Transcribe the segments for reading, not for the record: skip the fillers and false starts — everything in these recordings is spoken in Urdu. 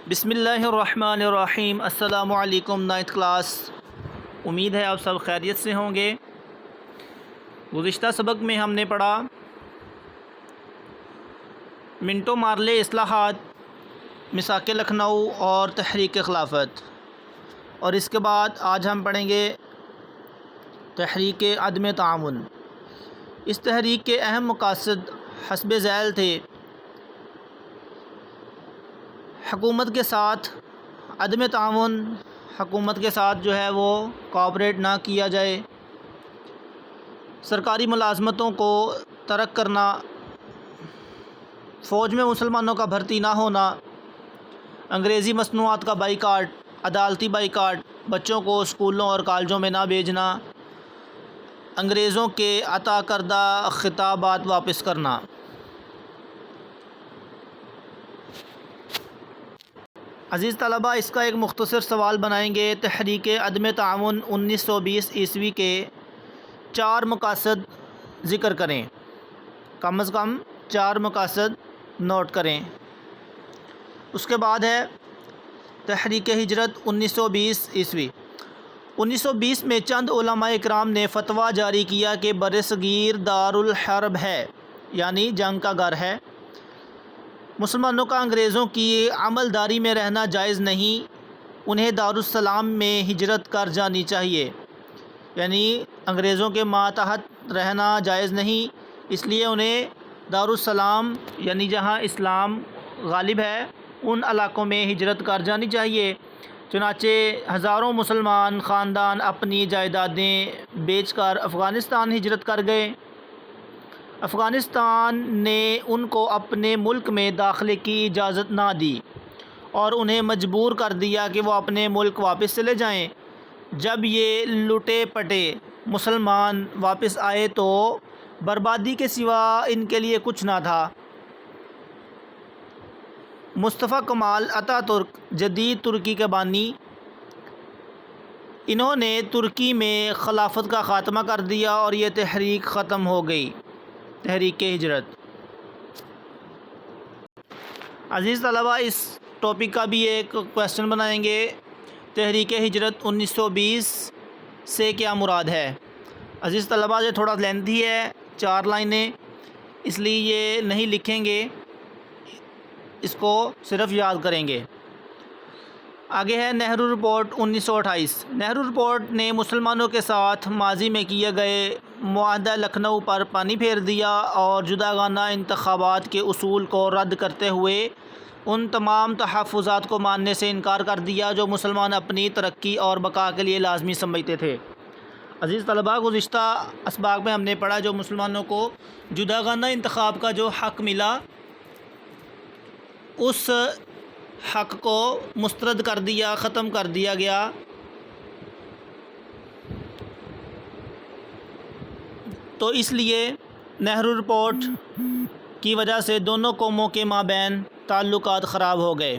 بسم اللہ الرحمن الرحیم۔ السلام علیکم نائنتھ کلاس، امید ہے آپ سب خیریت سے ہوں گے۔ گزشتہ سبق میں ہم نے پڑھا منٹو مارلے اصلاحات، میثاق لکھنؤ اور تحریک خلافت، اور اس کے بعد آج ہم پڑھیں گے تحریک عدم تعاون۔ اس تحریک کے اہم مقاصد حسب ذیل تھے: حکومت کے ساتھ عدم تعاون، حکومت کے ساتھ جو ہے وہ کوآپریٹ نہ کیا جائے، سرکاری ملازمتوں کو ترک کرنا، فوج میں مسلمانوں کا بھرتی نہ ہونا، انگریزی مصنوعات کا بائیکاٹ، عدالتی بائیکاٹ، بچوں کو اسکولوں اور کالجوں میں نہ بھیجنا، انگریزوں کے عطا کردہ خطابات واپس کرنا۔ عزیز طلبہ، اس کا ایک مختصر سوال بنائیں گے۔ تحریک عدم تعاون 1920 عیسوی کے 4 مقاصد ذکر کریں، کم از کم 4 مقاصد نوٹ کریں۔ اس کے بعد ہے تحریک ہجرت 1920 عیسوی۔ 1920 میں چند علماء اکرام نے فتویٰ جاری کیا کہ برصغیر دارالحرب ہے، یعنی جنگ کا گھر ہے، مسلمانوں کا انگریزوں کی عمل داری میں رہنا جائز نہیں، انہیں دارالسلام میں ہجرت کر جانی چاہیے، یعنی انگریزوں کے ماتحت رہنا جائز نہیں، اس لیے انہیں دارالسلام یعنی جہاں اسلام غالب ہے ان علاقوں میں ہجرت کر جانی چاہیے۔ چنانچہ ہزاروں مسلمان خاندان اپنی جائیدادیں بیچ کر افغانستان ہجرت کر گئے۔ افغانستان نے ان کو اپنے ملک میں داخلے کی اجازت نہ دی اور انہیں مجبور کر دیا کہ وہ اپنے ملک واپس چلے جائیں۔ جب یہ لٹے پٹے مسلمان واپس آئے تو بربادی کے سوا ان کے لیے کچھ نہ تھا۔ مصطفیٰ کمال اتا ترک جدید ترکی کے بانی، انہوں نے ترکی میں خلافت کا خاتمہ کر دیا اور یہ تحریک ختم ہو گئی، تحریک ہجرت۔ عزیز طلبہ، اس ٹاپک کا بھی ایک کویسچن بنائیں گے۔ تحریک ہجرت 1920 سے کیا مراد ہے؟ عزیز طلبہ، یہ تھوڑا لینتھی ہے، 4 لائنیں، اس لیے یہ نہیں لکھیں گے، اس کو صرف یاد کریں گے۔ آگے ہے نہرو رپورٹ 1928۔ نہرو رپورٹ نے مسلمانوں کے ساتھ ماضی میں کیے گئے معاہدہ لکھنؤ پر پانی پھیر دیا اور جداگانہ انتخابات کے اصول کو رد کرتے ہوئے ان تمام تحفظات کو ماننے سے انکار کر دیا جو مسلمان اپنی ترقی اور بقا کے لیے لازمی سمجھتے تھے۔ عزیز طلباء، گزشتہ اسباق میں ہم نے پڑھا جو مسلمانوں کو جداگانہ انتخاب کا جو حق ملا، اس حق کو مسترد کر دیا، ختم کر دیا گیا۔ تو اس لیے نہرو رپورٹ کی وجہ سے دونوں قوموں کے مابین تعلقات خراب ہو گئے۔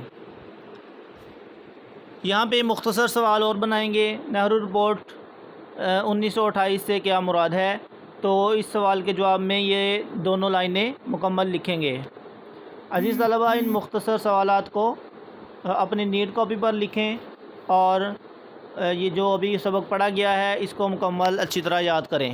یہاں پہ مختصر سوال اور بنائیں گے، نہرو رپورٹ 1928 سے کیا مراد ہے؟ تو اس سوال کے جواب میں یہ دونوں لائنیں مکمل لکھیں گے۔ عزیز طلبہ، ان مختصر سوالات کو اپنی نیٹ کاپی پر لکھیں اور یہ جو ابھی سبق پڑھا گیا ہے اس کو مکمل اچھی طرح یاد کریں۔